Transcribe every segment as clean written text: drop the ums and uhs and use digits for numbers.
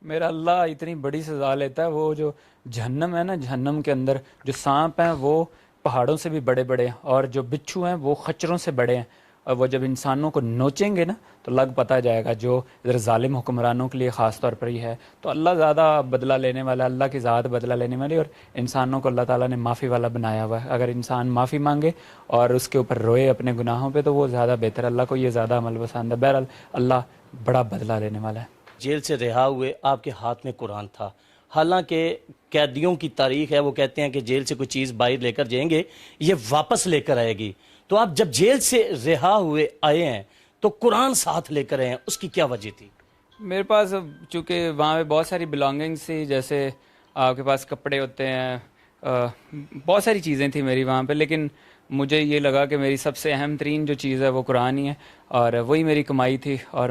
میرا اللہ اتنی بڑی سزا لیتا ہے، وہ جو جہنم ہے نا، جہنم کے اندر جو سانپ ہیں وہ پہاڑوں سے بھی بڑے بڑے ہیں، اور جو بچھو ہیں وہ خچروں سے بڑے ہیں، اور وہ جب انسانوں کو نوچیں گے نا تو لگ پتہ جائے گا، جو ادھر ظالم حکمرانوں کے لیے خاص طور پر یہ ہے۔ تو اللہ زیادہ بدلہ لینے والا، اللہ کی ذات بدلہ لینے والی، اور انسانوں کو اللہ تعالیٰ نے معافی والا بنایا ہوا ہے۔ اگر انسان معافی مانگے اور اس کے اوپر روئے اپنے گناہوں پہ تو وہ زیادہ بہتر ہے، اللہ کو یہ زیادہ عمل پسند ہے۔ بہرحال اللہ بڑا بدلہ لینے والا ہے۔ جیل سے رہا ہوئے آپ کے ہاتھ میں قرآن تھا، حالانکہ قیدیوں کی تاریخ ہے، وہ کہتے ہیں کہ جیل سے کوئی چیز باہر لے کر جائیں گے یہ واپس لے کر آئے گی، تو آپ جب جیل سے رہا ہوئے آئے ہیں تو قرآن ساتھ لے کر آئے ہیں، اس کی کیا وجہ تھی؟ میرے پاس چونکہ وہاں پہ بہت ساری بلانگنگس تھی، جیسے آپ کے پاس کپڑے ہوتے ہیں، بہت ساری چیزیں تھیں میری وہاں پہ، لیکن مجھے یہ لگا کہ میری سب سے اہم ترین جو چیز ہے وہ قرآن ہی ہے، اور وہی میری کمائی تھی، اور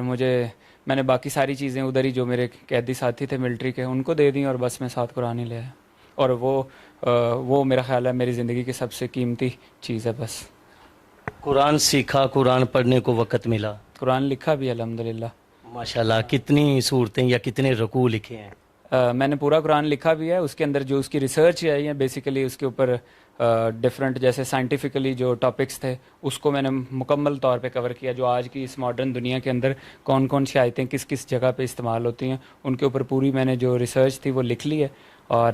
میں نے باقی ساری چیزیں ادھر ہی جو میرے قیدی ساتھی تھے ملٹری کے ان کو دے دیں، اور بس میں ساتھ قرآن ہی لے آیا، اور وہ میرا خیال ہے میری زندگی کی سب سے قیمتی چیز ہے بس۔ قرآن سیکھا، قرآن پڑھنے کو وقت ملا، قرآن لکھا بھی الحمدللہ۔ ماشاءاللہ، کتنی صورتیں یا کتنے رکوع لکھے ہیں؟ میں نے پورا قرآن لکھا بھی ہے، اس کے اندر جو اس کی ریسرچ آئی ہے بیسیکلی اس کے اوپر ڈفرینٹ جیسے سائنٹیفکلی جو ٹاپکس تھے اس کو میں نے مکمل طور پہ کور کیا، جو آج کی اس ماڈرن دنیا کے اندر کون کون سی آیتیں کس کس جگہ پہ استعمال ہوتی ہیں ان کے اوپر پوری میں نے جو ریسرچ تھی وہ لکھ لی ہے، اور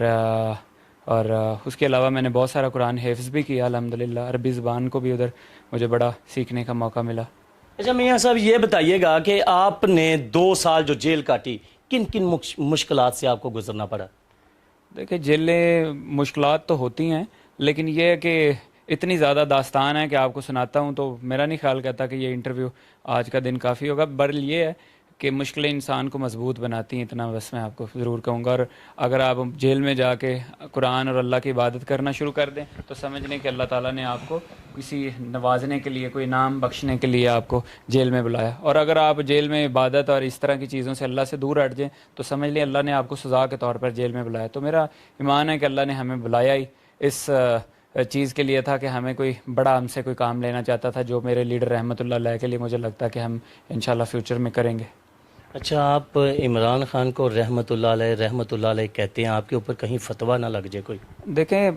اس کے علاوہ میں نے بہت سارا قرآن حفظ بھی کیا الحمدللہ، عربی زبان کو بھی ادھر مجھے بڑا سیکھنے کا موقع ملا۔ اچھا میاں صاحب، یہ بتائیے گا کہ آپ نے 2 سال جو جیل کاٹی کن کن مشکلات سے آپ کو گزرنا پڑا؟ دیکھیں جیلیں مشکلات تو ہوتی ہیں، لیکن یہ ہے کہ اتنی زیادہ داستان ہے کہ آپ کو سناتا ہوں تو میرا نہیں خیال کرتا کہ یہ انٹرویو آج کا دن کافی ہوگا، برل یہ ہے کہ مشکلیں انسان کو مضبوط بناتی ہیں، اتنا بس میں آپ کو ضرور کہوں گا۔ اور اگر آپ جیل میں جا کے قرآن اور اللہ کی عبادت کرنا شروع کر دیں تو سمجھ لیں کہ اللہ تعالیٰ نے آپ کو کسی نوازنے کے لیے، کوئی انعام بخشنے کے لیے آپ کو جیل میں بلایا، اور اگر آپ جیل میں عبادت اور اس طرح کی چیزوں سے اللہ سے دور ہٹ جائیں تو سمجھ لیں اللہ نے آپ کو سزا کے طور پر جیل میں بلایا۔ تو میرا ایمان ہے کہ اللہ نے ہمیں بلایا ہی اس چیز کے لیے تھا کہ ہمیں کوئی بڑا ہم سے کوئی کام لینا چاہتا تھا، جو میرے لیڈر رحمۃ اللہ علیہ کے لیے مجھے لگتا ہے کہ ہم انشاءاللہ فیوچر میں کریں گے۔ اچھا، آپ عمران خان کو رحمۃ اللہ علیہ کہتے ہیں، آپ کے اوپر کہیں فتویٰ نہ لگ جائے کوئی؟ دیکھیں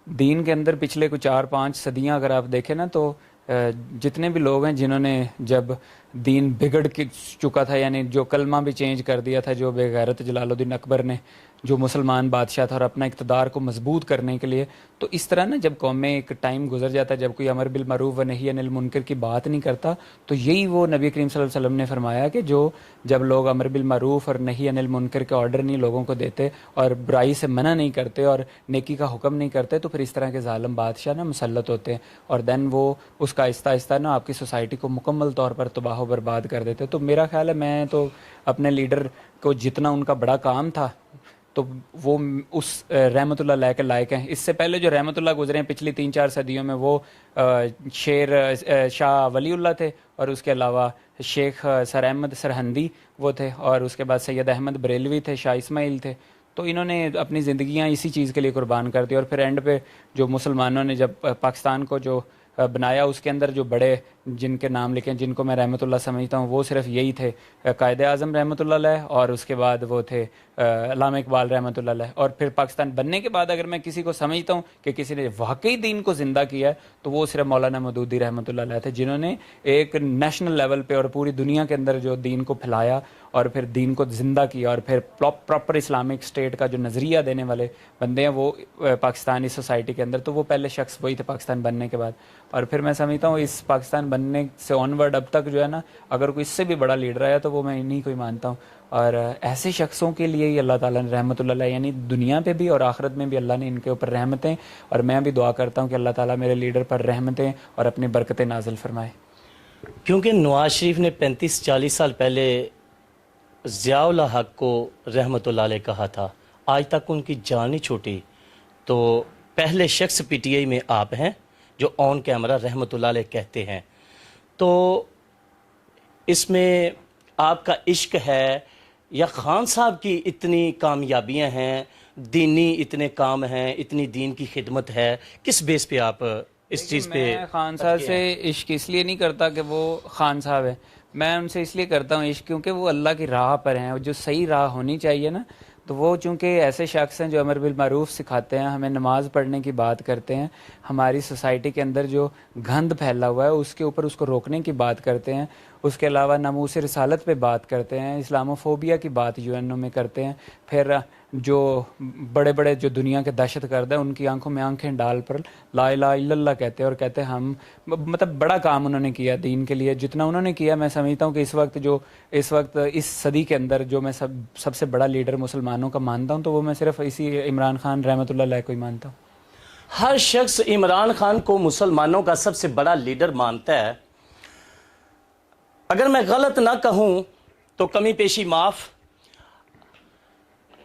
دین کے اندر پچھلے کچھ 4-5 صدیاں اگر آپ دیکھیں نا تو جتنے بھی لوگ ہیں جنہوں نے جب دین بگڑ چکا تھا، یعنی جو کلمہ بھی چینج کر دیا تھا، جو بے غیرت جلال الدین اکبر نے جو مسلمان بادشاہ تھا اور اپنا اقتدار کو مضبوط کرنے کے لیے، تو اس طرح نا جب قوم میں ایک ٹائم گزر جاتا ہے جب کوئی امر بالمعروف و نہی عن المنکر کی بات نہیں کرتا، تو یہی وہ نبی کریم صلی اللہ علیہ وسلم نے فرمایا کہ جب لوگ امر بالمعروف اور نہی عن المنکر کے آرڈر نہیں لوگوں کو دیتے اور برائی سے منع نہیں کرتے اور نیکی کا حکم نہیں کرتے تو پھر اس طرح کے ظالم بادشاہ نا مسلط ہوتے ہیں، اور دین وہ اس کا آہستہ آہستہ نا آپ کی سوسائٹی کو مکمل طور پر تباہ و برباد کر دیتے۔ تو میرا خیال ہے میں تو اپنے لیڈر کو جتنا ان کا بڑا کام تھا تو وہ اس رحمۃ اللہ علیہ کے لائق ہیں۔ اس سے پہلے جو رحمۃ اللہ گزرے ہیں پچھلی 3-4 صدیوں میں، وہ شاہ ولی اللہ تھے، اور اس کے علاوہ شیخ سر احمد سرہندی وہ تھے، اور اس کے بعد سید احمد بریلوی تھے، شاہ اسماعیل تھے۔ تو انہوں نے اپنی زندگیاں اسی چیز کے لیے قربان کر دی، اور پھر اینڈ پہ جو مسلمانوں نے جب پاکستان کو جو بنایا اس کے اندر جو بڑے جن کے نام لکھے جن کو میں رحمۃ اللہ سمجھتا ہوں وہ صرف یہی تھے، قائد اعظم رحمۃ اللہ علیہ، اور اس کے بعد وہ تھے علامہ اقبال رحمۃ اللہ علیہ، اور پھر پاکستان بننے کے بعد اگر میں کسی کو سمجھتا ہوں کہ کسی نے واقعی دین کو زندہ کیا ہے تو وہ صرف مولانا مودودی رحمۃ اللہ علیہ تھے، جنہوں نے ایک نیشنل لیول پہ اور پوری دنیا کے اندر جو دین کو پھیلایا اور پھر دین کو زندہ کیا، اور پھر پراپر اسلامک اسٹیٹ کا جو نظریہ دینے والے بندے ہیں وہ پاکستانی سوسائٹی کے اندر، تو وہ پہلے شخص وہی تھے پاکستان بننے کے بعد۔ اور پھر میں سمجھتا ہوں اس پاکستان بننے سے آنورڈ اب تک جو ہے نا، اگر کوئی اس سے بھی بڑا لیڈر آیا تو وہ میں انہیں کو ہی مانتا ہوں، اور ایسے شخصوں کے لیے ہی اللہ تعالیٰ نے رحمۃ اللہ علیہ، یعنی دنیا پہ بھی اور آخرت میں بھی اللہ نے ان کے اوپر رحمتیں، اور میں بھی دعا کرتا ہوں کہ اللہ تعالیٰ میرے لیڈر پر رحمتیں اور اپنی برکتیں نازل فرمائے۔ کیونکہ نواز شریف نے 35-40 سال پہلے ضیاء الحق کو رحمۃ اللہ علیہ کہا تھا، آج تک ان کی جان نہیں چھوٹی، تو پہلے شخص پی ٹی آئی میں آپ ہیں جو آن کیمرہ رحمۃ اللہ علیہ کہتے ہیں، تو اس میں آپ کا عشق ہے یا خان صاحب کی اتنی کامیابیاں ہیں، دینی اتنے کام ہیں، اتنی دین کی خدمت ہے، کس بیس پہ آپ اس چیز پہ؟ میں خان صاحب سے عشق اس لیے نہیں کرتا کہ وہ خان صاحب ہے، میں ان سے اس لیے کرتا ہوں عشق کیونکہ وہ اللہ کی راہ پر ہیں، اور جو صحیح راہ ہونی چاہیے نا، تو وہ چونکہ ایسے شخص ہیں جو امر بالمعروف سکھاتے ہیں، ہمیں نماز پڑھنے کی بات کرتے ہیں، ہماری سوسائٹی کے اندر جو گند پھیلا ہوا ہے اس کے اوپر اس کو روکنے کی بات کرتے ہیں، اس کے علاوہ ناموس رسالت پہ بات کرتے ہیں، اسلام و فوبیا کی بات یو این او میں کرتے ہیں، پھر جو بڑے بڑے جو دنیا کے دہشت گرد ہیں ان کی آنکھوں میں آنکھیں ڈال پر لا الہ الا اللہ کہتے ہیں، اور کہتے ہیں ہم مطلب بڑا کام انہوں نے کیا دین کے لیے، جتنا انہوں نے کیا میں سمجھتا ہوں کہ اس وقت اس صدی کے اندر جو میں سب سے بڑا لیڈر مسلمانوں کا مانتا ہوں تو وہ میں صرف اسی عمران خان رحمۃ اللہ علیہ کو ہی مانتا ہوں۔ ہر شخص عمران خان کو مسلمانوں کا سب سے بڑا لیڈر مانتا ہے۔ اگر میں غلط نہ کہوں تو کمی پیشی معاف۔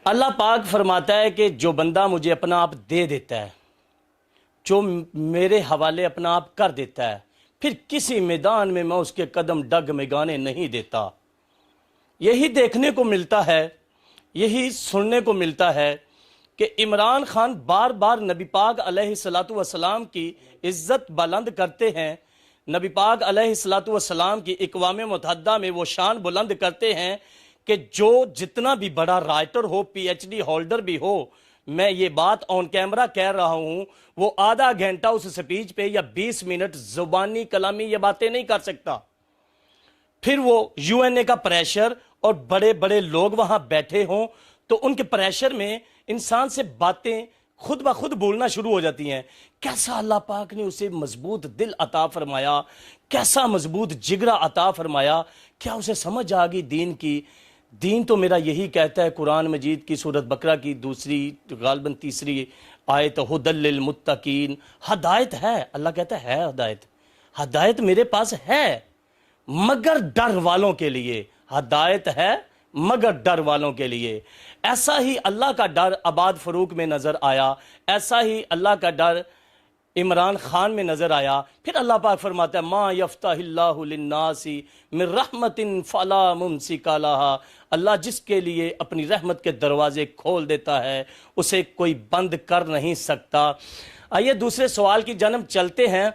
اللہ پاک فرماتا ہے کہ جو بندہ مجھے اپنا آپ دے دیتا ہے، جو میرے حوالے اپنا آپ کر دیتا ہے، پھر کسی میدان میں اس کے قدم ڈگمگانے نہیں دیتا۔ یہی دیکھنے کو ملتا ہے، یہی سننے کو ملتا ہے کہ عمران خان بار بار نبی پاک علیہ الصلوۃ والسلام کی عزت بلند کرتے ہیں، نبی پاک علیہ الصلوۃ والسلام کی اقوام متحدہ میں وہ شان بلند کرتے ہیں کہ جو جتنا بھی بڑا رائٹر ہو، پی ایچ ڈی ہولڈر بھی ہو، میں یہ بات آن کیمرہ کہہ رہا ہوں، وہ آدھا گھنٹہ اس سپیچ پہ یا 20 منٹ زبانی کلامی یہ باتیں نہیں کر سکتا۔ پھر وہ یو این اے کا پریشر اور بڑے بڑے لوگ وہاں بیٹھے ہوں تو ان کے پریشر میں انسان سے باتیں خود بخود بولنا شروع ہو جاتی ہیں۔ کیسا اللہ پاک نے اسے مضبوط دل عطا فرمایا، کیسا مضبوط جگرہ عطا فرمایا، کیا اسے سمجھ آ گئی دین کی؟ دین تو میرا یہی کہتا ہے، قرآن مجید کی سورۃ بقرہ کی دوسری غالباً تیسری آیت، ھدی للمتقین، ہدایت ہے۔ اللہ کہتا ہے ہدایت میرے پاس ہے مگر ڈر والوں کے لیے، ہدایت ہے مگر ڈر والوں کے لیے۔ ایسا ہی اللہ کا ڈر عباد فروق میں نظر آیا، ایسا ہی اللہ کا ڈر عمران خان میں نظر آیا۔ پھر اللہ پاک فرماتا ہے ما یفتح اللہ للناس من رحمت فلا ممسک لہا، اللہ جس کے لیے اپنی رحمت کے دروازے کھول دیتا ہے اسے کوئی بند کر نہیں سکتا۔ آئیے دوسرے سوال کی جانب چلتے ہیں۔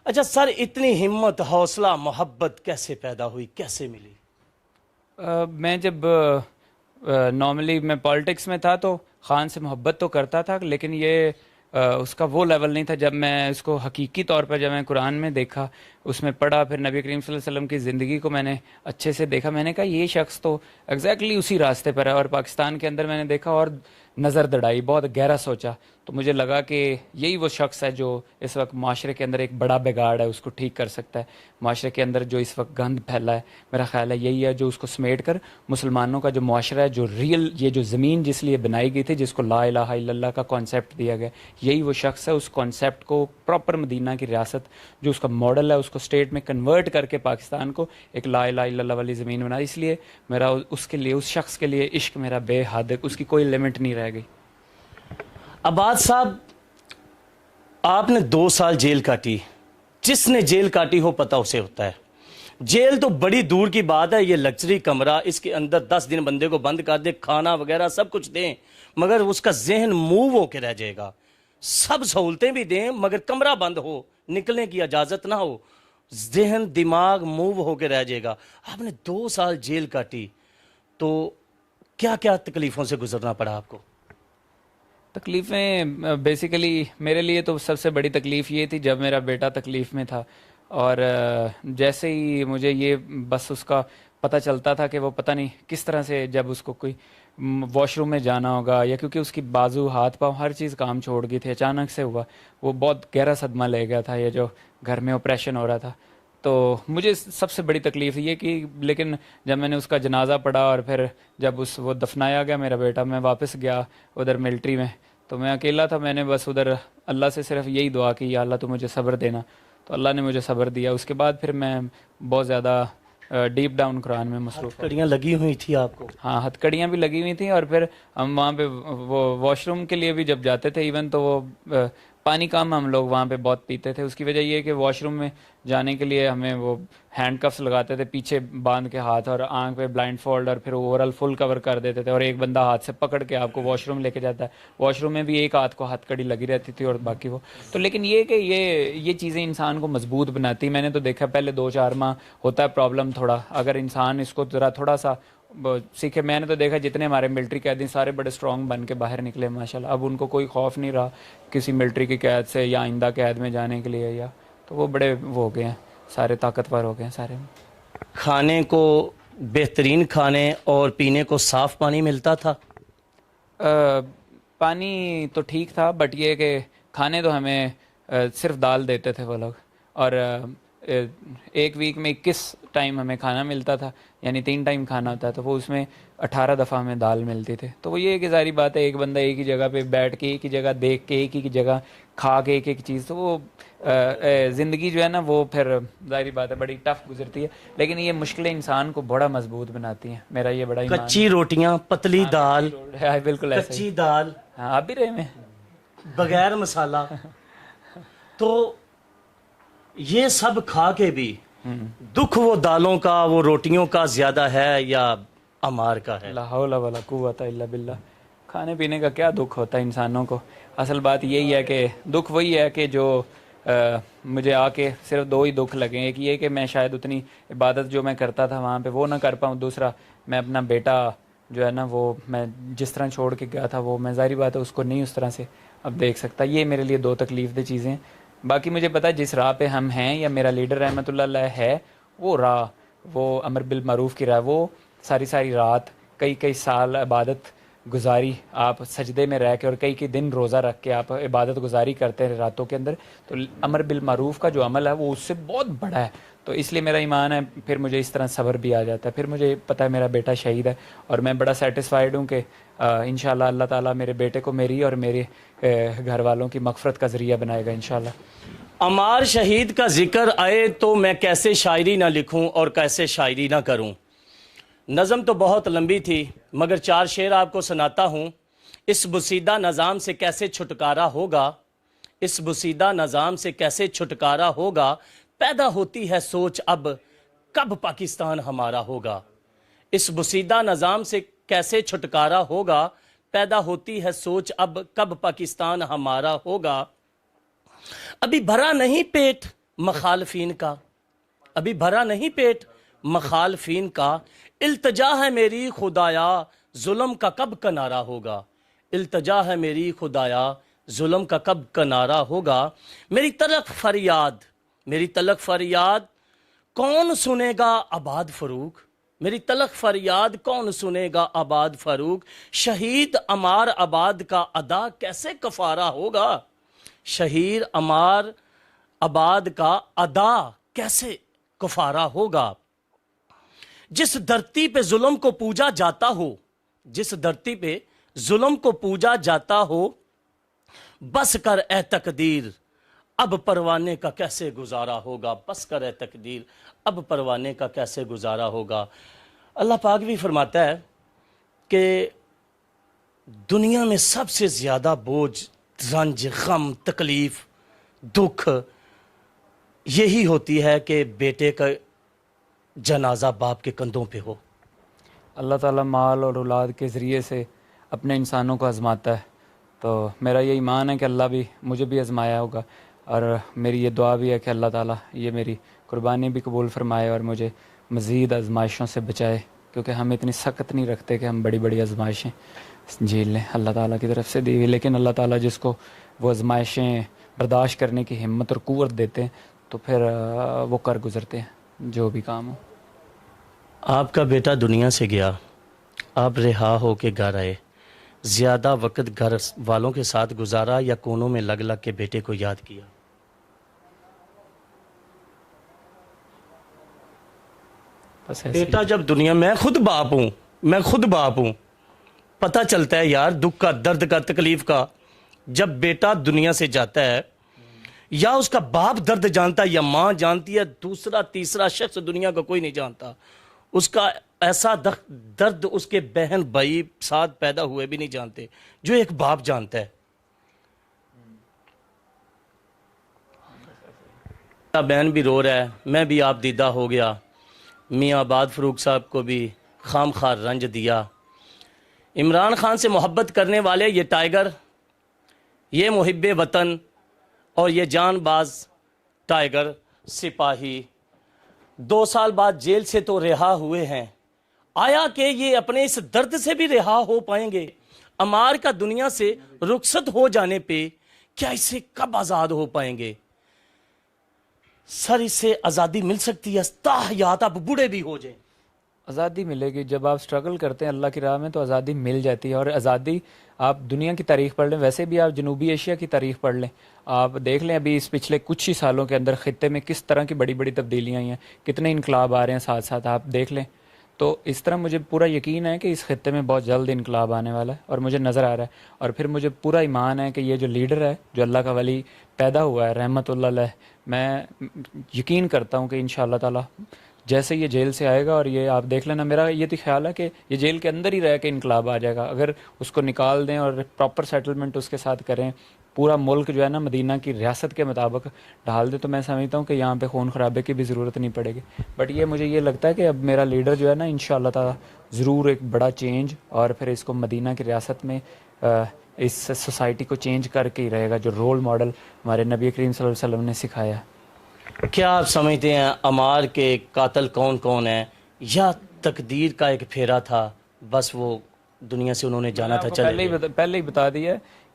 اچھا سر، اتنی ہمت، حوصلہ، محبت کیسے پیدا ہوئی، کیسے ملی؟ میں جب نارملی میں پالیٹکس میں تھا تو خان سے محبت تو کرتا تھا، لیکن یہ اس کا وہ لیول نہیں تھا۔ جب میں اس کو حقیقی طور پر جب میں قرآن میں دیکھا، اس میں پڑھا، پھر نبی کریم صلی اللہ علیہ وسلم کی زندگی کو میں نے اچھے سے دیکھا، میں نے کہا یہ شخص تو ایگزیکٹلی اسی راستے پر ہے۔ اور پاکستان کے اندر میں نے دیکھا اور نظر دڑائی، بہت گہرا سوچا، تو مجھے لگا کہ یہی وہ شخص ہے جو اس وقت معاشرے کے اندر ایک بڑا بگاڑ ہے، اس کو ٹھیک کر سکتا ہے۔ معاشرے کے اندر جو اس وقت گند پھیلا ہے، میرا خیال ہے یہی ہے جو اس کو سمیٹ کر مسلمانوں کا جو معاشرہ ہے، جو ریئل یہ جو زمین جس لیے بنائی گئی تھی، جس کو لا الہ الا اللہ کا کانسیپٹ دیا گیا، یہی وہ شخص ہے۔ اس کانسیپٹ کو پراپر مدینہ کی ریاست جو اس کا ماڈل ہے، اس کو اسٹیٹ میں کنورٹ کر کے پاکستان کو ایک لا الہ الا اللہ والی زمین بنا۔ اس لیے میرا اس کے لیے، اس شخص کے لیے عشق میرا بے حد ہے، اس کی کوئی لمٹ نہیں رہ گئی۔ عباد صاحب، آپ نے 2 سال جیل کاٹی، جس نے جیل کاٹی ہو پتہ اسے ہوتا ہے۔ جیل تو بڑی دور کی بات ہے، یہ لگژری کمرہ، اس کے اندر 10 دن بندے کو بند کر دے، کھانا وغیرہ سب کچھ دیں، مگر اس کا ذہن موو ہو کے رہ جائے گا۔ سب سہولتیں بھی دیں مگر کمرہ بند ہو، نکلنے کی اجازت نہ ہو، ذہن دماغ موو ہو کے رہ جائے گا۔ آپ نے 2 سال جیل کاٹی، تو کیا کیا تکلیفوں سے گزرنا پڑا آپ کو؟ تکلیفیں بیسیکلی میرے لیے تو سب سے بڑی تکلیف یہ تھی جب میرا بیٹا تکلیف میں تھا، اور جیسے ہی مجھے یہ بس اس کا پتہ چلتا تھا کہ وہ پتہ نہیں کس طرح سے، جب اس کو کوئی واش روم میں جانا ہوگا، یا کیونکہ اس کی بازو، ہاتھ پاؤں، ہر چیز کام چھوڑ گئی تھی، اچانک سے ہوا، وہ بہت گہرا صدمہ لے گیا تھا، یہ جو گھر میں آپریشن ہو رہا تھا۔ تو مجھے سب سے بڑی تکلیف یہ کہ لیکن جب میں نے اس کا جنازہ پڑھا اور پھر جب وہ دفنایا گیا میرا بیٹا، میں واپس گیا ادھر ملٹری میں، تو میں اکیلا تھا، میں نے بس ادھر اللہ سے صرف یہی دعا کی، یا اللہ تو مجھے صبر دینا، تو اللہ نے مجھے صبر دیا۔ اس کے بعد پھر میں بہت زیادہ ڈیپ ڈاؤن قرآن میں مصروف۔ کڑیاں لگی ہوئی تھی آپ کو؟ ہاں، ہتھ کڑیاں بھی لگی ہوئی تھیں، اور پھر ہم وہاں پہ وہ واش روم کے لیے بھی جب جاتے تھے ایون، تو وہ پانی کم ہم لوگ وہاں پہ بہت پیتے تھے. اس کی وجہ یہ ہے کہ واش روم میں جانے کے لیے ہمیں وہ ہینڈ کفس لگاتے تھے پیچھے باندھ کے ہاتھ, اور آنکھ پہ بلائنڈ فولڈ, اور پھر اوور آل فل کور کر دیتے تھے, اور ایک بندہ ہاتھ سے پکڑ کے آپ کو واش روم لے کے جاتا ہے. واش روم میں بھی ایک ہاتھ کو ہاتھ کڑی لگی رہتی تھی اور باقی وہ تو. لیکن یہ کہ یہ چیزیں انسان کو مضبوط بناتی. میں نے تو دیکھا پہلے 2-4 ماہ ہوتا ہے پرابلم تھوڑا, اگر انسان اس کو ذرا تھوڑا سا سیکھے. میں نے تو دیکھا جتنے ہمارے ملٹری قیدی سارے بڑے اسٹرانگ بن کے باہر نکلے ماشاءاللہ. اب ان کو کوئی خوف نہیں رہا کسی ملٹری کی قید سے یا آئندہ قید میں جانے کے لیے, یا تو وہ بڑے وہ ہو گئے ہیں, سارے طاقتور ہو گئے ہیں سارے. کھانے کو بہترین کھانے اور پینے کو صاف پانی ملتا تھا؟ پانی تو ٹھیک تھا, بٹ یہ کہ کھانے تو ہمیں صرف دال دیتے تھے وہ لوگ, اور ایک ویک میں 21 ٹائم ہمیں کھانا ملتا تھا, یعنی 3 ٹائم کھانا ہوتا ہے, تو وہ اس میں 18 دفعہ ہمیں دال ملتی تھی. تو وہ یہ کہ ظاہری بات ہے ایک بندہ ایک ہی جگہ پہ بیٹھ کے ایک ہی جگہ دیکھ کے ایک ہی جگہ کھا کے ایک چیز, تو وہ زندگی جو ہے نا وہ پھر ظاہری بات ہے بڑی ٹف گزرتی ہے. لیکن یہ مشکلیں انسان کو بڑا مضبوط بناتی ہیں, میرا یہ بڑا ایمان ہے. کچی روٹیاں, پتلی دال, بالکل ایسا کچی ہی. دال, ہاں آپ بھی رہے میں بغیر مسالہ. تو یہ سب کھا کے بھی دکھ وہ دالوں کا وہ روٹیوں کا زیادہ ہے یا امار کا ہے؟ لا حول ولا قوت الا باللہ. کھانے پینے کا کیا دکھ ہوتا ہے انسانوں کو. اصل بات یہی ہے کہ دکھ وہی ہے کہ جو مجھے آ کے صرف 2 ہی دکھ لگے. ایک یہ کہ میں شاید اتنی عبادت جو میں کرتا تھا وہاں پہ وہ نہ کر پاؤں. دوسرا میں اپنا بیٹا جو ہے نا وہ میں جس طرح چھوڑ کے گیا تھا وہ میں ظاہری بات ہے اس کو نہیں اس طرح سے اب دیکھ سکتا. یہ میرے لیے 2 تکلیف دہ چیزیں. باقی مجھے پتا ہے جس راہ پہ ہم ہیں یا میرا لیڈر رحمۃ اللہ علیہ ہے وہ راہ, وہ امر بالمعروف کی راہ, وہ ساری رات کئی سال عبادت گزاری, آپ سجدے میں رہ کے اور کئی دن روزہ رکھ کے آپ عبادت گزاری کرتے ہیں راتوں کے اندر. تو امر بالمعروف کا جو عمل ہے وہ اس سے بہت بڑا ہے. تو اس لیے میرا ایمان ہے پھر مجھے اس طرح صبر بھی آ جاتا ہے. پھر مجھے پتہ ہے میرا بیٹا شہید ہے, اور میں بڑا سیٹسفائیڈ ہوں کہ انشاءاللہ اللہ تعالیٰ میرے بیٹے کو میری اور میرے گھر والوں کی مغفرت کا ذریعہ بنائے گا انشاءاللہ. عمار شہید کا ذکر آئے تو میں کیسے شاعری نہ لکھوں اور کیسے شاعری نہ کروں. نظم تو بہت لمبی تھی مگر 4 شعر آپ کو سناتا ہوں. اس بسیدہ نظام سے کیسے چھٹکارا ہوگا, اس بسیدہ نظام سے کیسے چھٹکارا ہوگا, پیدا ہوتی ہے سوچ اب کب پاکستان ہمارا ہوگا. اس بسیدہ نظام سے کیسے چھٹکارا ہوگا, پیدا ہوتی ہے سوچ اب کب پاکستان ہمارا ہوگا. ابھی بھرا نہیں پیٹ مخالفین کا, ابھی بھرا نہیں پیٹ مخالفین کا, التجا ہے میری خدایا ظلم کا کب کنارہ ہوگا. التجا ہے میری خدایا ظلم کا کب کنارہ ہوگا. میری تلخ فریاد, میری تلخ فریاد کون سنے گا آباد فروغ, میری تلخ فریاد کون سنے گا آباد فروغ. شہید عمار آباد کا ادا کیسے کفارہ ہوگا, شہید عمار آباد کا ادا کیسے کفارہ ہوگا. جس دھرتی پہ ظلم کو پوجا جاتا ہو, جس دھرتی پہ ظلم کو پوجا جاتا ہو, بس کر اے تقدیر اب پروانے کا کیسے گزارا ہوگا, بس کر اے تقدیر اب پروانے کا کیسے گزارا ہوگا. اللہ پاک بھی فرماتا ہے کہ دنیا میں سب سے زیادہ بوجھ, رنج, غم, تکلیف, دکھ یہی ہوتی ہے کہ بیٹے کا جنازہ باپ کے کندھوں پہ ہو. اللہ تعالیٰ مال اور اولاد کے ذریعے سے اپنے انسانوں کو آزماتا ہے. تو میرا یہ ایمان ہے کہ اللہ بھی مجھے بھی آزمایا ہوگا, اور میری یہ دعا بھی ہے کہ اللہ تعالیٰ یہ میری قربانی بھی قبول فرمائے اور مجھے مزید آزمائشوں سے بچائے, کیونکہ ہم اتنی سخت نہیں رکھتے کہ ہم بڑی بڑی آزمائشیں جھیل لیں. اللہ تعالیٰ کی طرف سے دی ہوئی, لیکن اللہ تعالیٰ جس کو وہ آزمائشیں برداشت کرنے کی ہمت اور قوت دیتے ہیں تو پھر وہ کر گزرتے ہیں جو بھی کام ہو. آپ کا بیٹا دنیا سے گیا, آپ رہا ہو کے گھر آئے, زیادہ وقت گھر والوں کے ساتھ گزارا یا کونوں میں لگ لگ کے بیٹے کو یاد کیا؟ بس ایسے بیٹا جب دنیا, میں خود باپ ہوں, میں خود باپ ہوں, پتہ چلتا ہے یار دکھ کا, درد کا, تکلیف کا. جب بیٹا دنیا سے جاتا ہے یا اس کا باپ درد جانتا ہے یا ماں جانتی ہے, دوسرا تیسرا شخص دنیا کا کوئی نہیں جانتا. اس کا ایسا درد اس کے بہن بھائی ساتھ پیدا ہوئے بھی نہیں جانتے جو ایک باپ جانتا ہے. بہن بھی رو رہا ہے، میں بھی آپ دیدہ ہو گیا، میاں آباد فروخ صاحب کو بھی خام خواہ رنج دیا۔ عمران خان سے محبت کرنے والے یہ ٹائیگر، یہ محب وطن اور یہ جان باز ٹائیگر سپاہی 2 سال بعد جیل سے تو رہا ہوئے ہیں، آیا کہ یہ اپنے اس درد سے بھی رہا ہو پائیں گے؟ عمار کا دنیا سے رخصت ہو جانے پہ کیا اس سے کب آزاد ہو پائیں گے؟ سر اس سے آزادی مل سکتی ہے تا حیات آپ بوڑھے بھی ہو جائیں؟ آزادی ملے گی جب آپ سٹرگل کرتے ہیں اللہ کی راہ میں، تو آزادی مل جاتی ہے۔ اور آزادی آپ دنیا کی تاریخ پڑھ لیں، ویسے بھی آپ جنوبی ایشیا کی تاریخ پڑھ لیں، آپ دیکھ لیں ابھی اس پچھلے کچھ ہی سالوں کے اندر خطے میں کس طرح کی بڑی بڑی تبدیلیاں آئی ہیں، کتنے انقلاب آ رہے ہیں ساتھ ساتھ، آپ دیکھ لیں۔ تو اس طرح مجھے پورا یقین ہے کہ اس خطے میں بہت جلد انقلاب آنے والا ہے، اور مجھے نظر آ رہا ہے۔ اور پھر مجھے پورا ایمان ہے کہ یہ جو لیڈر ہے، جو اللہ کا ولی پیدا ہوا ہے رحمت اللہ علیہ، میں یقین کرتا ہوں کہ انشاءاللہ تعالی جیسے یہ جیل سے آئے گا، اور یہ آپ دیکھ لینا، میرا یہ تو خیال ہے کہ یہ جیل کے اندر ہی رہ کے انقلاب آ جائے گا اگر اس کو نکال دیں اور پراپر سیٹلمنٹ اس کے ساتھ کریں، پورا ملک جو ہے نا مدینہ کی ریاست کے مطابق ڈھال دے، تو میں سمجھتا ہوں کہ یہاں پہ خون خرابے کی بھی ضرورت نہیں پڑے گی۔ بٹ یہ مجھے یہ لگتا ہے کہ اب میرا لیڈر جو ہے نا انشاءاللہ تعالی ضرور ایک بڑا چینج، اور پھر اس کو مدینہ کی ریاست میں اس سوسائٹی کو چینج کر کے ہی رہے گا، جو رول ماڈل ہمارے نبی کریم صلی اللہ علیہ وسلم نے سکھایا۔ کیا آپ سمجھتے ہیں عمار کے قاتل کون کون ہیں، یا تقدیر کا ایک پھیرا تھا، بس وہ دنیا سے انہوں نے جانا تھا چلے گئے؟ پہلے ہی بتا دیا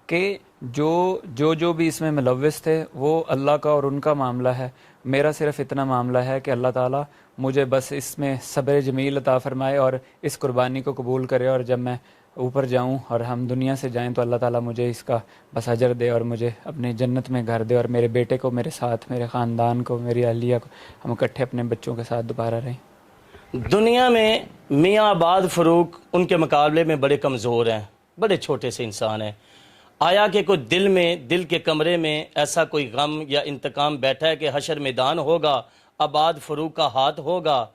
کہ جو بھی اس میں ملوث تھے وہ اللہ کا اور ان کا معاملہ ہے، میرا صرف اتنا معاملہ ہے کہ اللہ تعالیٰ مجھے بس اس میں صبر جمیل عطا فرمائے اور اس قربانی کو قبول کرے، اور جب میں اوپر جاؤں اور ہم دنیا سے جائیں تو اللہ تعالیٰ مجھے اس کا بس اجر دے، اور مجھے اپنی جنت میں گھر دے، اور میرے بیٹے کو میرے ساتھ، میرے خاندان کو، میری اہلیہ کو، ہم اکٹھے اپنے بچوں کے ساتھ دوبارہ رہیں۔ دنیا میں میاں آباد فروخ ان کے مقابلے میں بڑے کمزور ہیں، بڑے چھوٹے سے انسان ہیں، آیا کہ کوئی دل کے کمرے میں ایسا کوئی غم یا انتقام بیٹھا ہے کہ حشر میدان ہوگا، آباد فروخ کا ہاتھ ہوگا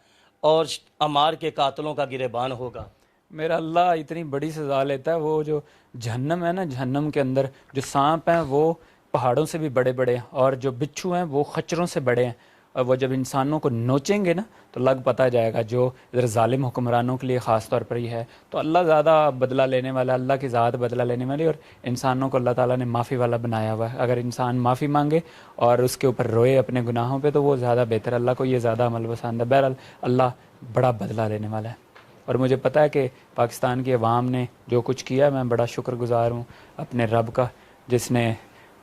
اور عمار کے قاتلوں کا گریبان ہوگا؟ میرا اللہ اتنی بڑی سزا لیتا ہے، وہ جو جہنم ہے نا، جہنم کے اندر جو سانپ ہیں وہ پہاڑوں سے بھی بڑے بڑے ہیں، اور جو بچھو ہیں وہ خچروں سے بڑے ہیں، اور وہ جب انسانوں کو نوچیں گے نا تو لگ پتہ جائے گا، جو ادھر ظالم حکمرانوں کے لیے خاص طور پر یہ ہے۔ تو اللہ زیادہ بدلہ لینے والا، اللہ کی ذات بدلہ لینے والی، اور انسانوں کو اللہ تعالیٰ نے معافی والا بنایا ہوا ہے۔ اگر انسان معافی مانگے اور اس کے اوپر روئے اپنے گناہوں پہ تو وہ زیادہ بہتر ہے، اللہ کو یہ زیادہ عمل پسند ہے۔ بہرحال اللہ بڑا بدلہ لینے والا ہے، اور مجھے پتہ ہے کہ پاکستان کی عوام نے جو کچھ کیا، میں بڑا شکر گزار ہوں اپنے رب کا جس نے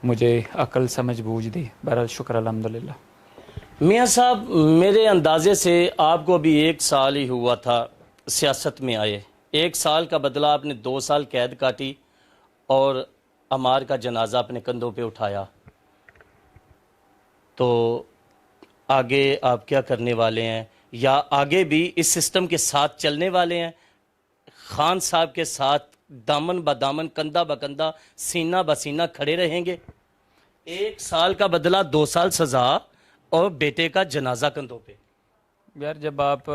مجھے عقل سمجھ بوجھ دی۔ بہرحال شکر الحمدللہ۔ میاں صاحب، میرے اندازے سے آپ کو بھی 1 سال ہی ہوا تھا سیاست میں آئے، 1 سال کا بدلہ آپ نے 2 سال قید کاٹی اور عمار کا جنازہ اپنے کندھوں پہ اٹھایا، تو آگے آپ کیا کرنے والے ہیں، یا آگے بھی اس سسٹم کے ساتھ چلنے والے ہیں، خان صاحب کے ساتھ دامن بدامن کندھا بکندھا سینہ بسینہ کھڑے رہیں گے؟ 1 سال کا بدلہ، 2 سال سزا اور بیٹے کا جنازہ کندھوں پہ۔ یار جب آپ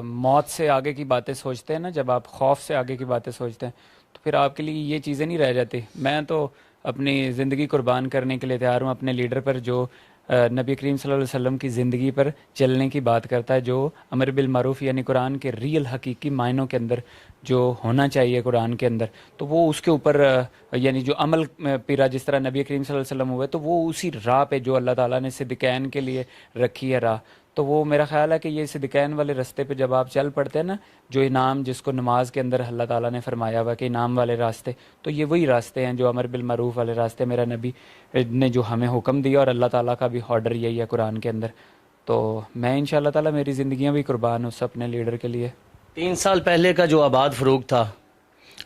موت سے آگے کی باتیں سوچتے ہیں نا، جب آپ خوف سے آگے کی باتیں سوچتے ہیں تو پھر آپ کے لیے یہ چیزیں نہیں رہ جاتی۔ میں تو اپنی زندگی قربان کرنے کے لیے تیار ہوں اپنے لیڈر پر، جو نبی کریم صلی اللہ علیہ وسلم کی زندگی پر چلنے کی بات کرتا ہے، جو امر بالمعروف یعنی قرآن کے ریئل حقیقی معنوں کے اندر جو ہونا چاہیے قرآن کے اندر، تو وہ اس کے اوپر یعنی جو عمل پیرا جس طرح نبی کریم صلی اللہ علیہ وسلم ہوئے، تو وہ اسی راہ پہ جو اللہ تعالیٰ نے صدیقین کے لیے رکھی ہے راہ، تو وہ میرا خیال ہے کہ یہ صدیقین والے راستے پہ جب آپ چل پڑتے ہیں نا، جو انعام جس کو نماز کے اندر اللہ تعالیٰ نے فرمایا ہوا کہ انعام والے راستے، تو یہ وہی راستے ہیں جو امر بالمعروف والے راستے، میرا نبی نے جو ہمیں حکم دیا، اور اللہ تعالیٰ کا بھی آرڈر یہی ہے قرآن کے اندر۔ تو میں انشاءاللہ تعالیٰ میری زندگیاں بھی قربان ہوں اپنے لیڈر کے لیے۔ 3 سال پہلے کا جو آباد فروخ تھا،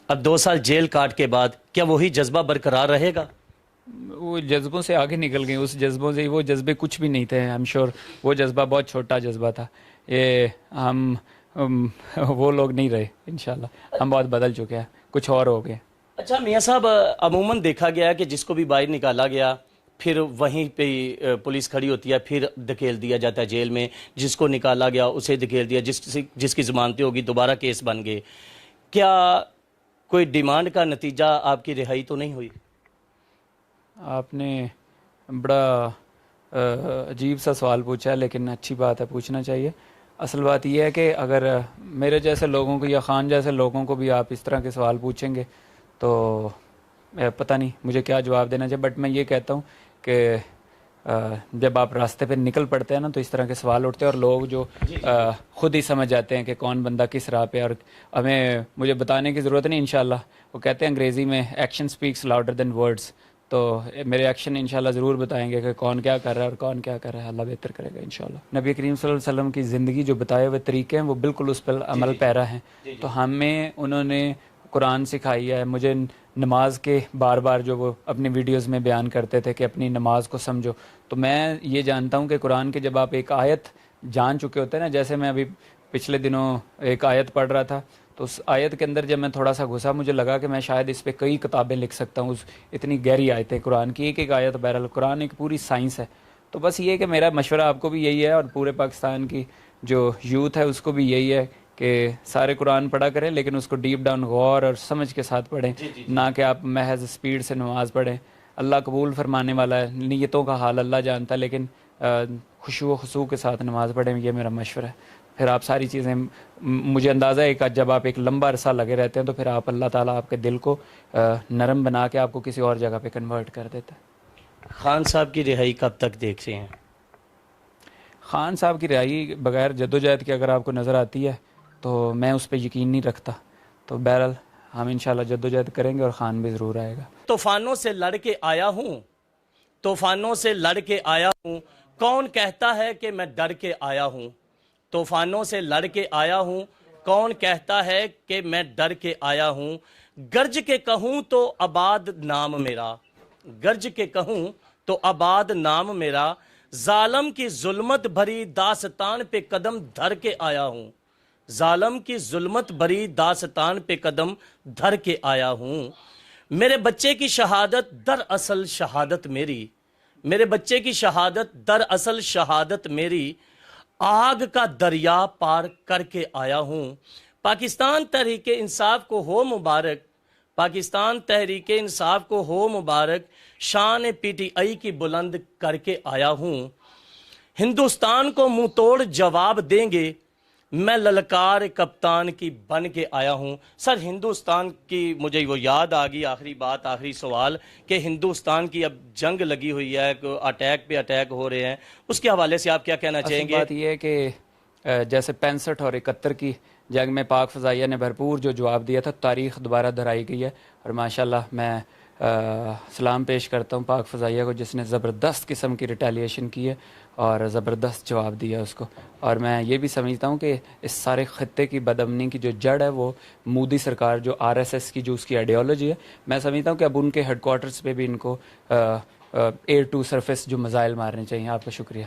اب 2 سال جیل کاٹ کے بعد کیا وہی جذبہ برقرار رہے گا؟ وہ جذبوں سے آگے نکل گئی، اس جذبوں سے، وہ جذبے کچھ بھی نہیں تھے، I'm sure وہ جذبہ بہت چھوٹا جذبہ تھا، یہ ہم وہ لوگ نہیں رہے، انشاءاللہ ہم بہت بدل چکے ہیں، کچھ اور ہو گئے۔ اچھا میاں صاحب، عموماً دیکھا گیا ہے کہ جس کو بھی باہر نکالا گیا پھر وہیں پہ پولیس کھڑی ہوتی ہے، پھر دھکیل دیا جاتا ہے جیل میں، جس کو نکالا گیا اسے دھکیل دیا، جس کی ضمانتیں ہوگی دوبارہ کیس بن گئے۔ کیا کوئی ڈیمانڈ کا نتیجہ آپ کی رہائی تو نہیں ہوئی؟ آپ نے بڑا عجیب سا سوال پوچھا ہے، لیکن اچھی بات ہے، پوچھنا چاہیے۔ اصل بات یہ ہے کہ اگر میرے جیسے لوگوں کو یا خان جیسے لوگوں کو بھی آپ اس طرح کے سوال پوچھیں گے تو پتہ نہیں مجھے کیا جواب دینا چاہیے، بٹ میں یہ کہتا ہوں کہ جب آپ راستے پہ نکل پڑتے ہیں نا تو اس طرح کے سوال اٹھتے ہیں، اور لوگ جو خود ہی سمجھ جاتے ہیں کہ کون بندہ کس راہ پہ، اور ہمیں مجھے بتانے کی ضرورت نہیں انشاءاللہ۔ وہ کہتے ہیں انگریزی میں action specs louder than words, تو میرے ایکشن انشاءاللہ ضرور بتائیں گے کہ کون کیا کر رہا ہے اور کون کیا کر رہا ہے، اللہ بہتر کرے گا انشاءاللہ۔ نبی کریم صلی اللہ علیہ وسلم کی زندگی جو بتائے ہوئے طریقے ہیں وہ بالکل اس پر عمل پیرا ہیں، تو ہمیں انہوں نے قرآن سکھائی ہے۔ مجھے نماز کے بار بار جو وہ اپنی ویڈیوز میں بیان کرتے تھے کہ اپنی نماز کو سمجھو، تو میں یہ جانتا ہوں کہ قرآن کے جب آپ ایک آیت جان چکے ہوتے ہیں نا، جیسے میں ابھی پچھلے دنوں ایک آیت پڑھ رہا تھا، تو اس آیت کے اندر جب میں تھوڑا سا گھسا مجھے لگا کہ میں شاید اس پہ کئی کتابیں لکھ سکتا ہوں، اس اتنی گہری آیتیں قرآن کی، ایک ایک آیت، بہرحال قرآن ایک پوری سائنس ہے۔ تو بس یہ کہ میرا مشورہ آپ کو بھی یہی ہے، اور پورے پاکستان کی جو یوتھ ہے اس کو بھی یہی ہے کہ سارے قرآن پڑھا کریں، لیکن اس کو ڈیپ ڈاؤن غور اور سمجھ کے ساتھ پڑھیں، نہ کہ آپ محض اسپیڈ سے نماز پڑھیں۔ اللہ قبول فرمانے والا ہے، نیتوں کا حال اللہ جانتا ہے، لیکن خشوع و خضوع کے ساتھ نماز پڑھیں، یہ میرا مشورہ ہے۔ پھر آپ ساری چیزیں، مجھے اندازہ ہے کہ جب آپ ایک لمبا عرصہ لگے رہتے ہیں تو پھر آپ اللہ تعالیٰ آپ کے دل کو نرم بنا کے آپ کو کسی اور جگہ پہ کنورٹ کر دیتا ہے۔ خان صاحب کی رہائی کب تک دیکھ رہے ہیں؟ خان صاحب کی رہائی بغیر جدوجہد کے اگر آپ کو نظر آتی ہے تو میں اس پہ یقین نہیں رکھتا، تو بہرحال ہم انشاءاللہ جدوجہد کریں گے اور خان بھی ضرور آئے گا۔ طوفانوں سے لڑ کے آیا ہوں، طوفانوں سے لڑ کے آیا ہوں، کون کہتا ہے کہ میں ڈر کے آیا ہوں؟ طوفانوں سے لڑ کے آیا ہوں، کون کہتا ہے کہ میں ڈر کے آیا ہوں؟ گرج کے کہوں تو آباد نام میرا، گرج کے کہوں تو آباد نام میرا، ظالم کی ظلمت بھری داستان پہ قدم دھر کے آیا ہوں، ظالم کی ظلمت بھری داستان پہ قدم دھر کے آیا ہوں۔ میرے بچے کی شہادت دراصل شہادت میری، میرے بچے کی شہادت دراصل شہادت میری، آگ کا دریا پار کر کے آیا ہوں۔ پاکستان تحریک انصاف کو ہو مبارک، پاکستان تحریک انصاف کو ہو مبارک، شان پی ٹی آئی کی بلند کر کے آیا ہوں۔ ہندوستان کو منہ توڑ جواب دیں گے، میں للکار کپتان کی بن کے آیا ہوں۔ سر ہندوستان کی مجھے وہ یاد آ گئی، آخری بات، آخری سوال، کہ ہندوستان کی اب جنگ لگی ہوئی ہے، اٹیک پہ اٹیک ہو رہے ہیں، اس کے حوالے سے آپ کیا کہنا چاہیں گے؟ بات یہ ہے کہ جیسے 65 اور 71 کی جنگ میں پاک فضائیہ نے بھرپور جو جواب دیا تھا، تاریخ دوبارہ دہرائی گئی ہے، اور ماشاءاللہ میں سلام پیش کرتا ہوں پاک فضائیہ کو، جس نے زبردست قسم کی ریٹیلیشن کی ہے اور زبردست جواب دیا اس کو۔ اور میں یہ بھی سمجھتا ہوں کہ اس سارے خطے کی بدامنی کی جو جڑ ہے وہ مودی سرکار، جو RSS کی جو اس کی آئیڈیالوجی ہے، میں سمجھتا ہوں کہ اب ان کے ہیڈ کوارٹرز پہ بھی ان کو ایئر ٹو سرفیس جو میزائل مارنے چاہیے۔ آپ کا شکریہ۔